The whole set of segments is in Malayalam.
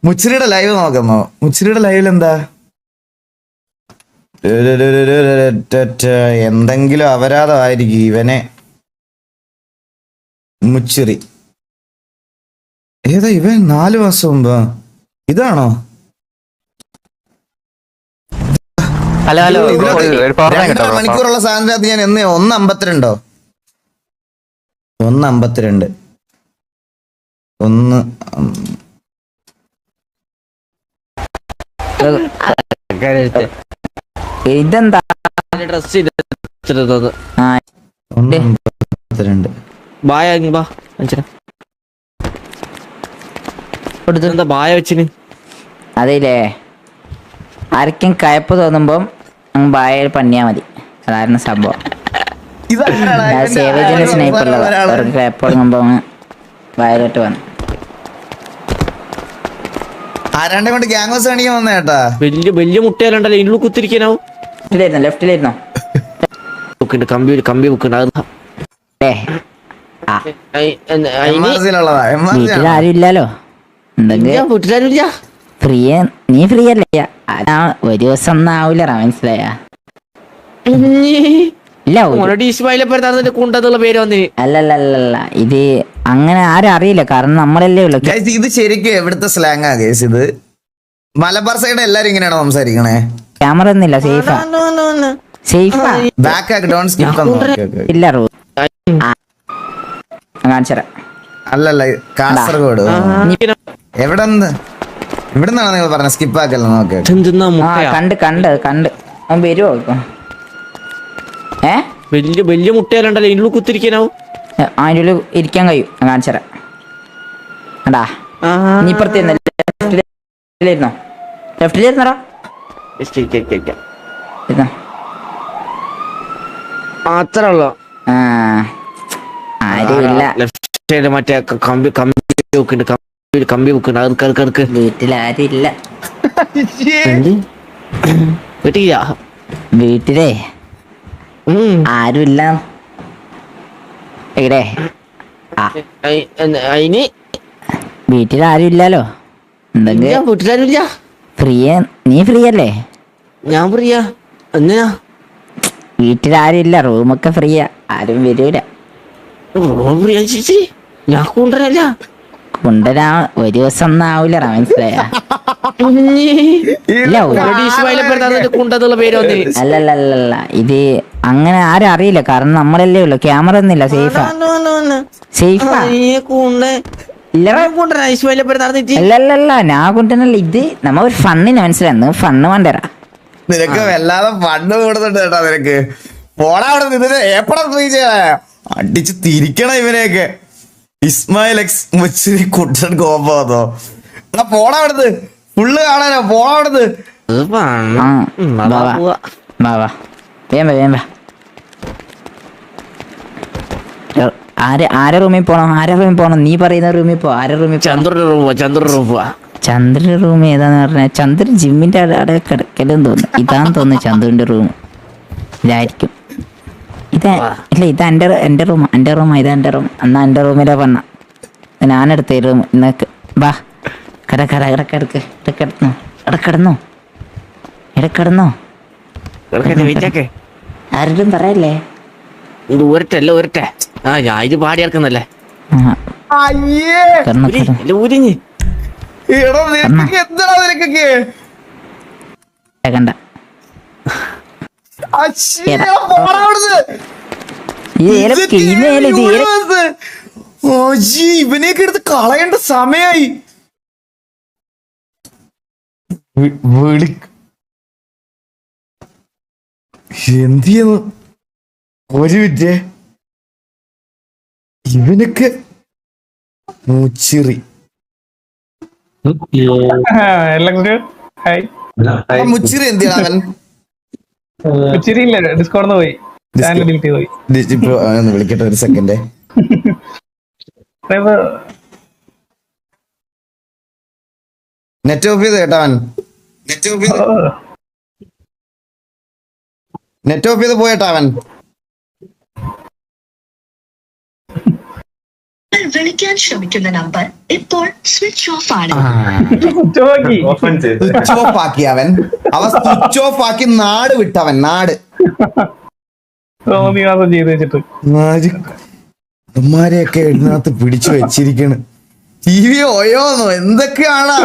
മുച്ചിരിയുടെ ലൈവ് നോക്കുന്നോ? മുച്ചിരിയുടെ ലൈവിൽ എന്താ എന്തെങ്കിലും അപരാധമായിരിക്കും ഇവനെ. മുച്ചിറി ഏതാ ഇവൻ? 4 മാസം മുമ്പ് ഇതാണോ? ഹലോ ഹലോ 2 മണിക്കൂറുള്ള സാധനത്തിനകത്ത് ഞാൻ എന്ന് 1:52 1:52 ഇതെന്താ ഡ്രസ് 1:52 എന്താ ബായ വെച്ചിന്? അതില്ലേ, ആർക്കും കയപ്പ് തോന്നുമ്പം ബായ പണിയാ മതി. അതായിരുന്നു സംഭവം. സേവേജിന്റെ സ്നൈപ്പുള്ളത് അവർക്ക് കയപ്പ് തുടങ്ങുമ്പോ വയലോട്ട് വന്നു. ആരാണ്ടെ കൊണ്ട് ഗ്യാങ്സ് കാണിക്കാൻ വന്ന ചേട്ടാ. വലിയ മുട്ടയിലുണ്ടല്ലോ, ഇതിനുള്ളിൽ കുത്തിരിക്കാനാവും. ലെഫ്റ്റിലായിരുന്നോ? കമ്പി വെക്കുന്നുണ്ട്. വീട്ടിലാരും ഇല്ലല്ലോ. വീട്ടിലാരുമില്ല. നീ ഫ്രീ അല്ലേ? ഒരു ദിവസം ഒന്നും ആവൂല. മനസ്സിലായ? അല്ലല്ല, ഇത് അങ്ങനെ ആരും അറിയില്ല. കാരണം നമ്മളല്ലേ ഉള്ളു. ഇത് ശരിക്കും എവിടുത്തെ സ്ലാങ്ങാ ഗൈസ്? ഇത് മലബാർ സൈഡ് എല്ലാരും ഇങ്ങനെയാണോ സംസാരിക്കണേ? ക്യാമറ ഒന്നുമില്ല. സേഫാ. ഇല്ല റൂ കാണിച്ചറ. അല്ലല്ല, കാസർഗോഡ്. ഇവിടുന്നാണോ നിങ്ങൾ പറഞ്ഞ? സ്കിപ്പ് ആക്കല്ലോ. നോക്ക്. കണ്ട് അവൻ വരുവോ ഇപ്പൊ? വലിയ മുട്ടയിലുണ്ടല്ലോ, ഇതിനുള്ളിൽ കുത്തിരിക്കാനാവും. അതിൻ്റെ ഉള്ളിൽ ഇരിക്കാൻ കഴിയും. കാണിച്ചറ. അടാ നീ ഇപ്പുറത്തിരുന്നോ? ലെഫ്റ്റിലിരുന്നടാ. മാത്രല്ലോ ആരുമില്ല. മറ്റേ കമ്പി വെക്കുന്നുണ്ട്. വീട്ടിലാരില്ല. വീട്ടിലേ ആരുമില്ല. എവിടെ? വീട്ടിലാരും ഇല്ലല്ലോ. വീട്ടിലാരുമില്ല. നീ ഫ്രീ അല്ലേ? ഞാൻ ഫ്രീയാ. എന്തിനാ? വീട്ടിലാരും ഇല്ല. റൂമൊക്കെ ഫ്രീയാ. ആരും വരൂല. ഞാൻ കൊണ്ടുവരല്ല. കൊണ്ടുവരാ ഒരു ദിവസം ഒന്നും ആവൂല. മനസ്സിലായ? അല്ലല്ല, ഇത് അങ്ങനെ ആരും അറിയില്ല. കാരണം നമ്മളല്ലേ ഉള്ളു. ക്യാമറ ഒന്നുമില്ല. സേഫാ. അല്ലല്ല, ഞാൻ കൊണ്ടുവരല്ല. ഇത് നമ്മ ഒരു ഫണ്ണിന്. മനസ്സിലാന്ന്? ഫണ്ണ് വേണ്ടരാ. നിനക്ക് വല്ലാതെ ഫണ്ട് കൊടുത്തിട്ട് കേട്ടാ നിനക്ക്. പോടാ അവിടെ നിന്ന് എപ്പടാ ഫ്രീ ചെയ്യാ. അടിച്ച് തിരിക്കണം ഇവനെയൊക്കെ. ഇസ്മായിൽ എക്സ് മുച്ചിരി കുട്ടൻ കോമ്പോ. പോടാ അവിടുന്ന്. ഫുള്ള് കാണാനോ. പോടാ അവിടുന്ന്. ആരെ റൂമിൽ പോണം? നീ പറയുന്ന റൂമിൽ പോ. ആരെ റൂമിൽ? ചന്ദ്ര റൂം ഏതാന്ന് പറഞ്ഞ? ചന്ദ്രൻ ജിമ്മിന്റെ അവിടെ കിടക്കലും തോന്നുന്നു. ഇതാന്ന് തോന്നുന്നു ചന്ദ്രന്റെ റൂം. ഇതായിരിക്കും. ഇത് എന്റെ റൂം. ഇത് എന്റെ റൂം. എന്നാ എന്റെ റൂമിലാ പറഞ്ഞ ഞാനെടുത്ത റൂം. ഇന്നൊക്കെ വാ. കിടന്നോ. ആരോടും പറയല്ലേ. ഊരട്ടെ. ഞാൻ ഇത് പാടി ഇറക്കുന്നല്ലേ. കണ്ട ഇവനെയൊക്കെ എടുത്ത് കളയേണ്ട സമയായി. എന്ത് ചെയ്യുന്നു? ഒരു വിദ്യ ഇവനൊക്കെ മുച്ചിറി. മുച്ചിറി എന്ത് ചെയ്യണം അവൻ? ഡിസ്കോർഡിൽ പോയി. വിളിക്കട്ടെ ഒരു സെക്കൻഡ്. നെറ്റ് ഓഫ് ചെയ്ത് കേട്ടവൻ. നെറ്റ് ഓഫ് ചെയ്ത് പോയേട്ടാ അവൻ. നിങ്ങൾ വിളിക്കാൻ ശ്രമിക്കുന്ന നമ്പർ ഇപ്പോൾ സ്വിച്ച് ഓഫ് ആണ്. സ്വിച്ച് ഓഫ് ആക്കി അവൻ സ്വിച്ച് ഓഫ് ആക്കി നാട് വിട്ടവൻ നാട്. ചെയ്ത് വെച്ചിട്ട് അമ്മമാരെയൊക്കെ ഇതിനകത്ത് പിടിച്ചു വെച്ചിരിക്കണ്. ടി വി ഓയോന്നോ എന്തൊക്കെയാണ്.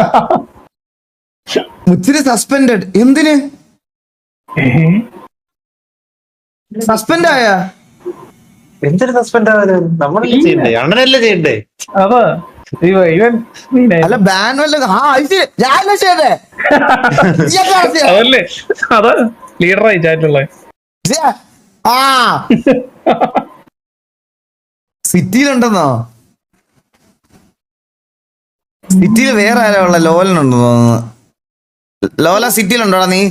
മുച്ചിരി സസ്പെൻഡഡ്. എന്തിന് സസ്പെൻഡ് ആയ? എന്തൊരു സസ്പെൻഡ് ആവാൻ നമ്മളല്ലേ ചെയ്യണ്ടേ? അണ്ണനല്ലേ ചെയ്യണ്ടേ? അതാ ഇവൻ അല്ല ബാൻ വല്ല അതല്ലേ അതാ ലീഡറായി ചാറ്റുള്ള ആ സിറ്റിയിലുണ്ടെന്നോ? സിറ്റിയിൽ വേറെ ആരാ ഉള്ള? ലോലനുണ്ടോ തോന്നുന്നു. ലോല സിറ്റിയിലുണ്ടോടാ നീ?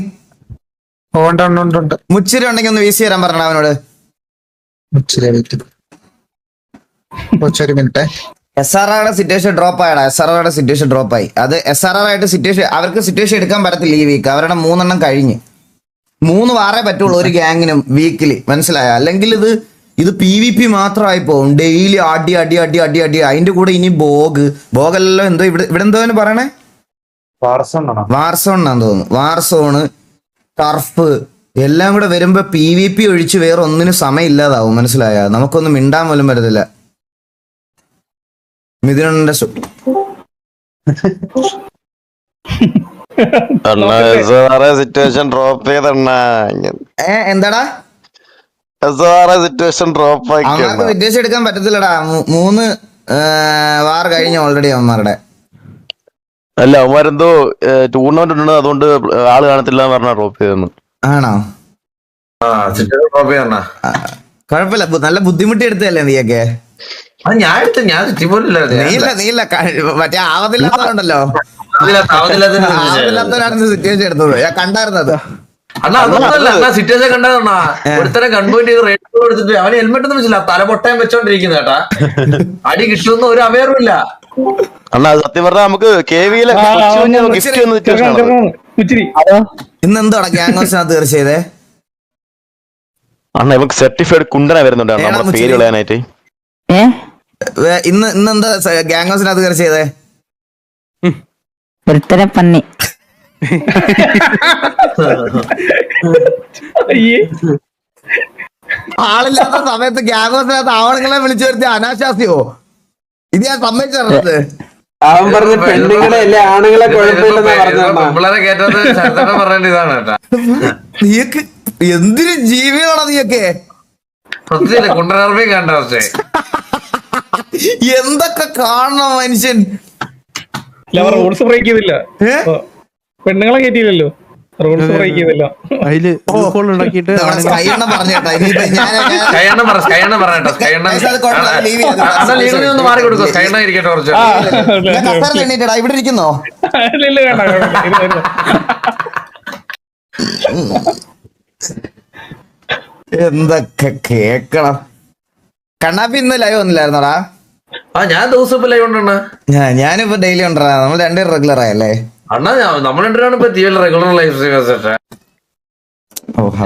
ഉണ്ട്. മുച്ചിരി ഉണ്ടെങ്കിൽ ഒന്ന് വീശി തരാൻ പറഞ്ഞ അവനോട്. ഒരു മിനിറ്റ്. SRR സിറ്റുവേഷൻ ഡ്രോപ്പ് ആയടാ. SRR സിറ്റുവേഷൻ ഡ്രോപ്പ് ആയി. അത് SRR ആയിട്ട് സിറ്റുവേഷൻ അവർക്ക് സിറ്റുവേഷൻ എടുക്കാൻ പറ്റത്തില്ല ഈ വീക്ക്. അവരുടെ 3 എണ്ണം കഴിഞ്ഞ് 3 വാറേ പറ്റുള്ളൂ ഒരു ഗ്യാങ്ങിനും വീക്കില്, മനസ്സിലായ? അല്ലെങ്കിൽ ഇത് PvP മാത്രമായി പോകും. ഡെയിലി അടി അടി അടി അടി അടി. അതിന്റെ കൂടെ ഇനി ബോഗല്ലോ എന്തോ ഇവിടെ എന്തോ പറയണേ, വാർസോൺ ആണെന്ന് തോന്നുന്നു. വാർസോണ്, ടർഫ് എല്ലാം കൂടെ വരുമ്പോ PvP ഒഴിച്ച് വേറെ ഒന്നിനും സമയം ഇല്ലാതാവും, മനസ്സിലായ? നമുക്കൊന്നും മിണ്ടാൻ പോലും പറ്റത്തില്ല. മിഥുനന്റെ സിറ്റുവേഷൻ ഡ്രോപ്പ് ചെയ്തണ്ണ. എന്താടാ സിറ്റുവേഷൻ ഡ്രോപ്പ് ആക്കി. അവന്മാർക്ക് വിദ്യാഭ്യാസം എടുക്കാൻ പറ്റത്തില്ലടാ. 3 വാർ കഴിഞ്ഞു ഓൾറെഡി അവന്മാരുടെ. അല്ല അവന്മാരെന്തോ ടൂർണമെന്റ് ഉണ്ട്, അതുകൊണ്ട് ആള് കാണത്തില്ല എന്ന് പറഞ്ഞാ ഡ്രോപ്പ് ചെയ്തെന്ന്. ആണോ? കുഴപ്പമില്ല, നല്ല ബുദ്ധിമുട്ടി എടുത്തല്ലേ നീയൊക്കെ? നീല്ല മറ്റേ ആവതില്ലാത്തതുണ്ടല്ലോ, ആവതില്ലാത്തവരാണ് സിറ്റുവേഷൻ എടുത്തത്. ഞാൻ കണ്ടായിരുന്നത്. സിറ്റുവേഷൻ കണ്ടതണ്ണ. ഒരുത്തരം കൺപോയിന്റ് ചെയ്ത് റേറ്റ് കൊടുത്തിട്ട് അവന് ഹെൽമെറ്റ് ഒന്നും വെച്ചില്ല, തല പൊട്ടയം വെച്ചോണ്ടിരിക്കുന്ന കേട്ടാ. അടി കിട്ടുന്ന ഒരു അവയറും ഇല്ല. അണ്ണാ സത്യം പറഞ്ഞാൽ നമുക്ക് KVയിലെ ഗിഫ്റ്റ് ഒന്ന് സിറ്റുവേഷൻ ഇന്ന് എന്തോടാ ഗ്യാങ്സിനകത്ത് തീർച്ചയായതേ? അണ്ണാ ഇവക്ക് സർട്ടിഫൈഡ് കുണ്ടന വരുന്നുണ്ട് നമ്മുടെ പേര് കളയാനായിട്ട്. ഇന്ന് എന്താ ഗ്യാങ്സിനകത്ത് തീർച്ചയായതേ? ഒരുത്തരെ പന്നി. ആളില്ലാത്ത സമയത്ത് ഗ്യാങ്സിനകത്ത് ആവണങ്ങളെ വിളിച്ചു വരുത്തിയ അനാശാസ്യോ? ഇത് ഞാൻ സമ്മതിച്ചത്. അവൻ പറഞ്ഞ പെണ്ണുങ്ങളെ അല്ലേ ആണുങ്ങളെ കുഴപ്പമില്ലെന്നാ പിള്ളേരെ കേട്ടത് ശരത്തേട്ടൻ പറയേണ്ട ഇതാണ് കേട്ടാ. നീയൊക്കെ എന്തിനു ജീവികളാണ് നീയൊക്കെ? സത്യത്തില് കുണ്ടനാർമയും കണ്ട പക്ഷേ എന്തൊക്കെ കാണണം മനുഷ്യൻ. റൂൾസ് ബ്രേക്ക് ചെയ്തില്ല, പെണ്ണുങ്ങളെ കയറ്റിയില്ലല്ലോ, റൂൾസ് ബ്രേക്ക് ചെയ്തില്ല. അതില് കൈയെണ്ണം പറഞ്ഞേട്ടാ. കൈയണ്ണ പറയട്ടോ. ലീവിന് ഒന്ന് മാറി കൊടുക്കോ. കൈയണ്ണ ഇരിക്കട്ടെ കുറച്ച്. എണ്ണീറ്റടാ, ഇവിടെ ഇരിക്കുന്നോ? എന്തൊക്കെ കേക്കണം. കണ്ണാപ്പി ഇന്ന് ലൈവ് ഒന്നില്ലായിരുന്നോടാ? ഞാൻ ദിവസം ഇപ്പൊ ലൈവ് ഉണ്ടെണ്ണ. ഞാനിപ്പോ ഡെയിലി ഉണ്ടാ. നമ്മൾ രണ്ടുപേരും റെഗുലർ ആയല്ലേ? അണ്ണാ നമ്മൾ രണ്ടുപേരാണ് ഇപ്പൊ തീവ്ര റെഗുലർ ലൈഫ് സ്ട്രീമേഴ്സ്.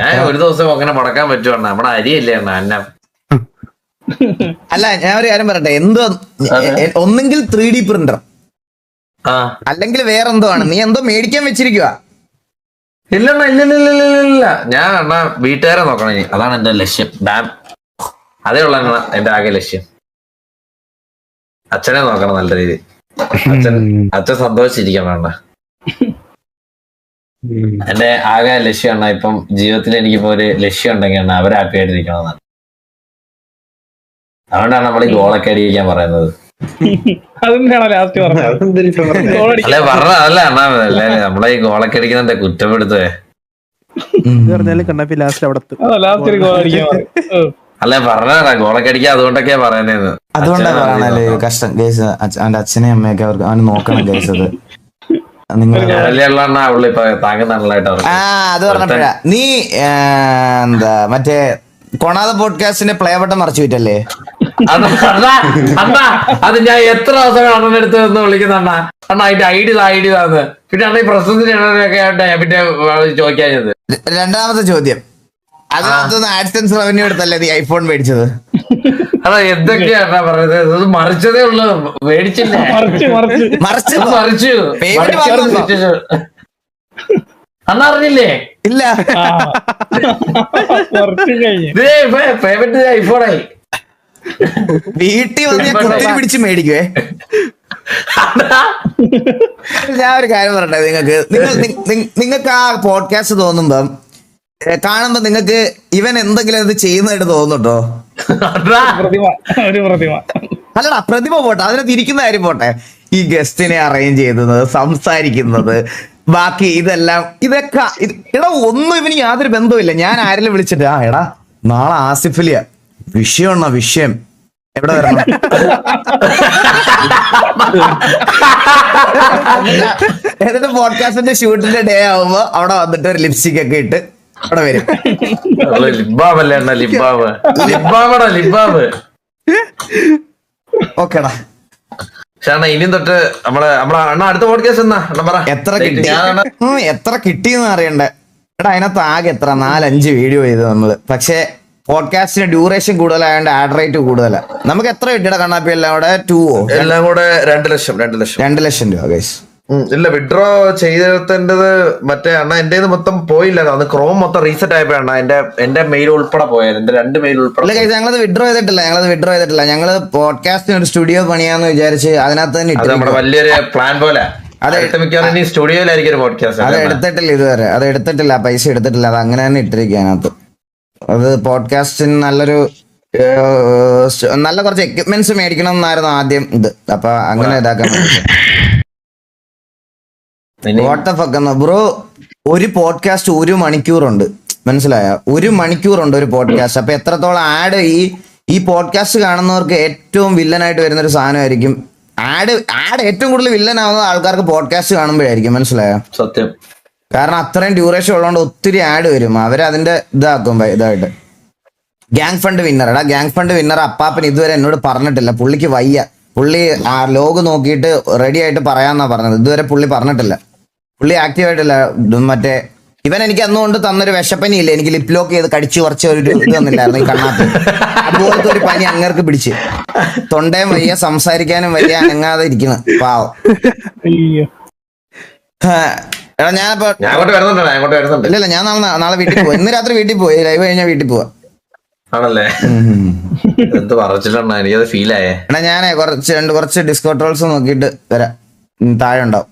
ഞാൻ ഒരു ദിവസം അങ്ങനെ മുടക്കാൻ പറ്റുമോ? നമ്മുടെ അരിയല്ലേ അണ്ണ അന്നം. അല്ല ഞാൻ ഒരു കാര്യം പറയട്ടെ. എന്തോ ഒന്നെങ്കിൽ 3D പ്രിന്റർ അല്ലെങ്കിൽ വേറെന്തോ ആണ്. നീ എന്തോ മേടിക്കാൻ വെച്ചിരിക്കുക? ഇല്ലണ്ണ ഇല്ല. ഞാൻ അണ്ണ വീട്ടുകാരെ നോക്കണം ഇനി. അതാണ് എന്റെ ലക്ഷ്യം. ഡാം അതേ ഉള്ള എന്റെ ആകെ ലക്ഷ്യം. അച്ഛനെ നോക്കണം നല്ല രീതിയിൽ. അച്ഛൻ സന്തോഷിച്ചിരിക്കണം അണ്ണ. എന്റെ ആകെ ലക്ഷ്യം അണ്ണ. ഇപ്പം ജീവിതത്തിൽ എനിക്കിപ്പോ ഒരു ലക്ഷ്യം ഉണ്ടെങ്കിൽ അണ്ണ അവർ ഹാപ്പി ആയിട്ടിരിക്കണമെന്നാണ്. അതുകൊണ്ടാണ് നമ്മൾ ഈ ഗോളൊക്കെ അടിക്കാൻ പറയുന്നത്. അല്ലെ പറഞ്ഞല്ല അണ്ണാ, അല്ലേ നമ്മളെ ഈ ഗോളൊക്കെ അടിക്കുന്ന കുറ്റപ്പെടുത്തുവേ. അല്ലെ പറഞ്ഞാ ഗോളൊക്കെ അടിക്കുക, അതുകൊണ്ടൊക്കെയാ പറയുന്നേന്ന്. അതുകൊണ്ടാ പറയണല്ലേ കഷ്ടം ഗൈസ്. അവന്റെ അച്ഛനെയും അമ്മയൊക്കെ അവർക്ക് അവന് നോക്കണം ഗൈസ്. അത് നിങ്ങൾ അത് പറഞ്ഞപ്പോഴാ നീ എന്താ മറ്റേ കൊണാത പോഡ്കാസ്റ്റിന്റെ പ്ലേ ബട്ടൺ മറച്ചു വിറ്റല്ലേ? അത് ഞാൻ എത്ര ദിവസം അണ്ണനെടുത്ത് എന്ന് വിളിക്കുന്ന അണ്ണ അതിന്റെ ഐഡി താന്ന്. പിന്നെ അണ്ണ ഈ പ്രശ്നത്തിന് പിന്നെ ചോദിക്കാഞ്ഞത്. രണ്ടാമത്തെ ചോദ്യം, അതിനകത്തുനിന്ന് ആഡ്സൻസ് റവന്യൂ എടുത്തല്ലേ നീ ഐഫോൺ മേടിച്ചത്? അതാ എന്തൊക്കെയാ പറഞ്ഞത്? ഇത് മറിച്ചതേ ഉള്ളു, മേടിച്ചില്ലേ? മറിച്ച് ഇത് മറിച്ചു. Payment വന്നോ? അന്ന് അറിഞ്ഞില്ലേ? ഇല്ല. പേയ്മെന്റ് ഐഫോണായി. വീട്ടിൽ വന്ന് കുത്തി പിടിച്ച് മേടിക്കുവേ. ഞാൻ ഒരു കാര്യം പറയട്ടെ, നിങ്ങൾക്ക് ആ പോഡ്കാസ്റ്റ് തോന്നുമ്പം കാണുമ്പോ നിങ്ങൾക്ക് ഇവൻ എന്തെങ്കിലും ഇത് ചെയ്യുന്നതായിട്ട് തോന്നുന്നുണ്ടോ? അല്ലടാ, പ്രതിഭ പോട്ടെ, അതിനകത്ത് ഇരിക്കുന്ന കാര്യം പോട്ടെ, ഈ ഗസ്റ്റിനെ അറേഞ്ച് ചെയ്യുന്നത്, സംസാരിക്കുന്നത്, ബാക്കി ഇതെല്ലാം ഇതൊക്കെ എടാ ഒന്നും ഇവന് യാതൊരു ബന്ധവുമില്ല. ഞാൻ ആരെങ്കിലും വിളിച്ചിട്ട് എടാ നാളെ ആസിഫലിയ വിഷയമാണോ, വിഷയം എവിടെ വരണം? എന്നിട്ട് പോഡ്കാസ്റ്റിന്റെ ഷൂട്ടിന്റെ ഡേ ആവുമ്പോ അവിടെ വന്നിട്ട് ഒരു ലിപ്സ്റ്റിക് ഒക്കെ ഇട്ട് അവിടെ വരും. ലിബാമല്ലേ അണ്ണ, ലിബാമ് ലിബാമടാ, ലിബാമ്. ഓക്കെടാ. പക്ഷെ ഇനിയും തൊട്ട് നമ്മളെ അണ്ണ അടുത്ത പോഡ്കാസ്റ്റ് എന്നാ അണ്ണ പറ. എത്ര കിട്ടിയെന്ന് അറിയണ്ടേ? എടാ അതിനകത്ത് ആകെ എത്ര 4-5 വീഡിയോ ചെയ്ത് നമ്മള്. പക്ഷെ പോഡ്കാസ്റ്റിന് ഡ്യൂറേഷൻ കൂടുതലായതുകൊണ്ട് ആഡ് റേറ്റ് കൂടുതലാ. നമുക്ക് എത്ര കിട്ടിയടാ കണ്ണാപ്പി എല്ലാം കൂടെ? 2 എല്ലാം കൂടെ 2 ലക്ഷം. 2 ലക്ഷം രൂപ ഗൈസ്. ഇല്ല, വിഡ്രോ ചെയ്തതിൻ്റെത് മറ്റേ അണ്ണ എന്റെ മൊത്തം പോയില്ല. അന്ന് ക്രോം മൊത്തം റീസെറ്റ് ആയപ്പോ അണ്ണ എന്റെ മെയിൽ ഉൾപ്പെടെ പോയത്, എന്റെ 2 മെയിൽ ഉൾപ്പെടെ. ഞങ്ങളത് വിഡ്രോ ചെയ്തിട്ടില്ല. ഞങ്ങള് പോഡ്കാസ്റ്റിന് ഒരു സ്റ്റുഡിയോ പണിയാന്ന് വിചാരിച്ച് അതിനകത്ത് തന്നെ അത് നമ്മുടെ വലിയൊരു പ്ലാൻ പോലെ. മിക്കവാറും ഇനി സ്റ്റുഡിയോയിലായിരിക്കും ഒരു പോഡ്കാസ്റ്റ്. അത് എടുത്തിട്ടില്ല ഇതുവരെ, പൈസ എടുത്തിട്ടില്ല. അത് അങ്ങനെ തന്നെ ഇട്ടിരിക്കുക അതിനകത്ത്. അത് പോഡ്കാസ്റ്റിന് നല്ല കുറച്ച് എക്യുപ്മെന്റ്സ് മേടിക്കണം എന്നായിരുന്നു ആദ്യം ഇത്. അപ്പൊ അങ്ങനെ ഇതാക്കാൻ ബ്രോ. ഒരു പോഡ്കാസ്റ്റ് 1 മണിക്കൂറുണ്ട്, മനസ്സിലായ? 1 മണിക്കൂറുണ്ട് ഒരു പോഡ്കാസ്റ്റ്. അപ്പൊ എത്രത്തോളം ആഡ് ഈ പോഡ്കാസ്റ്റ് കാണുന്നവർക്ക് ഏറ്റവും വില്ലനായിട്ട് വരുന്ന ഒരു സാധനമായിരിക്കും ആഡ്. ഏറ്റവും കൂടുതൽ വില്ലനാവുന്നത് ആൾക്കാർക്ക് പോഡ്കാസ്റ്റ് കാണുമ്പോഴായിരിക്കും, മനസ്സിലായോ? സത്യം. കാരണം അത്രയും ഡ്യൂറേഷൻ ഉള്ളതുകൊണ്ട് ഒത്തിരി ആഡ് വരും. അവരതിന്റെ ഇതാക്കും ഇതായിട്ട്. ഗ്യാങ് ഫണ്ട് വിന്നർ അപ്പാപ്പൻ ഇതുവരെ എന്നോട് പറഞ്ഞിട്ടില്ല. പുള്ളിക്ക് വയ്യ. പുള്ളി ആ ലോഗ് നോക്കിയിട്ട് റെഡി ആയിട്ട് പറയാന്നാ പറഞ്ഞത്. ഇതുവരെ പുള്ളി പറഞ്ഞിട്ടില്ല. പുള്ളി ആക്റ്റീവ് ആയിട്ടില്ല. മറ്റേ ഇവൻ എനിക്ക് അന്നുകൊണ്ട് തന്നൊരു വിഷപ്പനി ഇല്ല, എനിക്ക് ലിപ് ലോക്ക് ചെയ്ത് കടിച്ചു കുറച്ച് ഒരു ഇത് തന്നില്ലായിരുന്നു ഈ കണ്ണാപ്പി. അതുപോലത്തെ ഒരു പനി അങ്ങേർക്ക് പിടിച്ച് തൊണ്ടയും വയ്യ, സംസാരിക്കാനും വയ്യ, അനങ്ങാതെ ഇരിക്കുന്നു പാവം. എടാ ഞാനിപ്പോ ഇല്ല, ഞാൻ നാളെ വീട്ടിൽ പോയി. ഇന്ന് രാത്രി വീട്ടിൽ പോയി. ലൈവ് കഴിഞ്ഞാൽ വീട്ടിൽ പോവാ. ആണല്ലേ? എന്ത് പറഞ്ഞിട്ടുണ്ടാ, എനിക്കത് ഫീൽ ആയേ. എടാ ഞാനേ കുറച്ച് ഡിസ്കോ ട്രോൾസ് നോക്കിയിട്ട് വരാം. താഴെ ഉണ്ടാവും.